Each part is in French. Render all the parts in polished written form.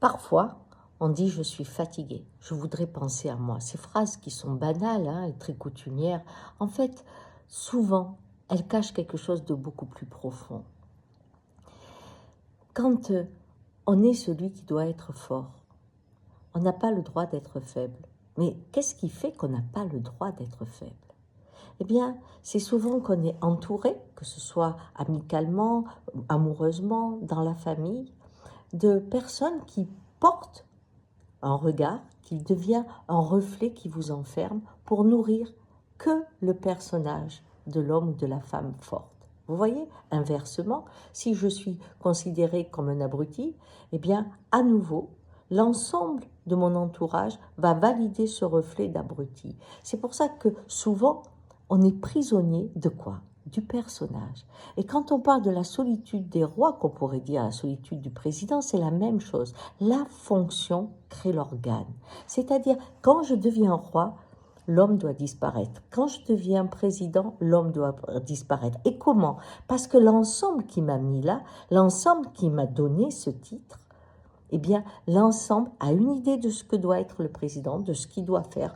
Parfois, on dit « je suis fatigué, je voudrais penser à moi ». Ces phrases qui sont banales et très coutumières, en fait, souvent, elles cachent quelque chose de beaucoup plus profond. Quand on est celui qui doit être fort, on n'a pas le droit d'être faible. Mais qu'est-ce qui fait qu'on n'a pas le droit d'être faible? Eh bien, c'est souvent qu'on est entouré, que ce soit amicalement, amoureusement, dans la famille, de personnes qui portent un regard qui devient un reflet qui vous enferme pour nourrir que le personnage de l'homme ou de la femme forte. Vous voyez, inversement, si je suis considéré comme un abruti, eh bien, à nouveau, l'ensemble de mon entourage va valider ce reflet d'abruti. C'est pour ça que souvent, on est prisonnier de quoi? Du personnage. Et quand on parle de la solitude des rois, qu'on pourrait dire la solitude du président, c'est la même chose. La fonction crée l'organe. C'est-à-dire, quand je deviens roi, l'homme doit disparaître. Quand je deviens président, l'homme doit disparaître. Et comment? Parce que l'ensemble qui m'a mis là, l'ensemble qui m'a donné ce titre, eh bien, l'ensemble a une idée de ce que doit être le président, de ce qu'il doit faire,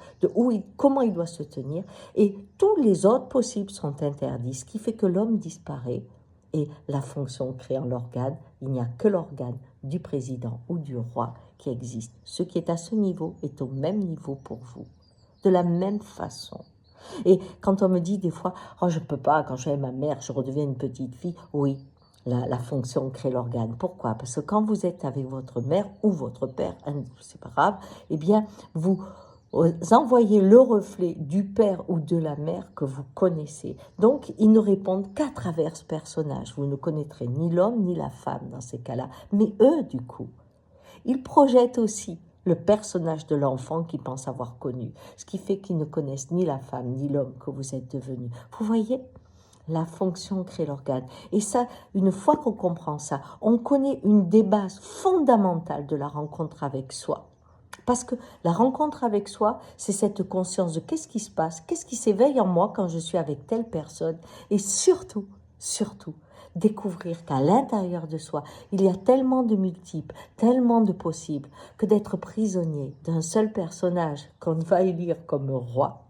comment il doit se tenir, et tous les autres possibles sont interdits, ce qui fait que l'homme disparaît et la fonction créant l'organe, il n'y a que l'organe du président ou du roi qui existe. Ce qui est à ce niveau est au même niveau pour vous, de la même façon. Et quand on me dit des fois, « Oh, je ne peux pas, quand je suis ma mère, je redeviens une petite fille », oui, la fonction crée l'organe. Pourquoi? Parce que quand vous êtes avec votre mère ou votre père, c'est pas grave, eh bien, vous envoyez le reflet du père ou de la mère que vous connaissez. Donc, ils ne répondent qu'à travers ce personnage. Vous ne connaîtrez ni l'homme ni la femme dans ces cas-là. Mais eux, du coup, ils projettent aussi le personnage de l'enfant qu'ils pensent avoir connu. Ce qui fait qu'ils ne connaissent ni la femme ni l'homme que vous êtes devenu. Vous voyez? La fonction crée l'organe. Et ça, une fois qu'on comprend ça, on connaît une des bases fondamentales de la rencontre avec soi. Parce que la rencontre avec soi, c'est cette conscience de qu'est-ce qui se passe, qu'est-ce qui s'éveille en moi quand je suis avec telle personne. Et surtout, découvrir qu'à l'intérieur de soi, il y a tellement de multiples, tellement de possibles, que d'être prisonnier d'un seul personnage qu'on va élire comme roi,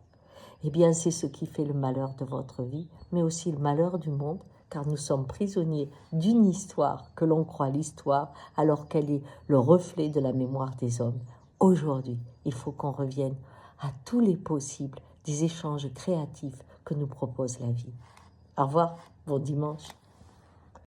eh bien, c'est ce qui fait le malheur de votre vie, mais aussi le malheur du monde, car nous sommes prisonniers d'une histoire que l'on croit l'histoire, alors qu'elle est le reflet de la mémoire des hommes. Aujourd'hui, il faut qu'on revienne à tous les possibles des échanges créatifs que nous propose la vie. Au revoir, bon dimanche.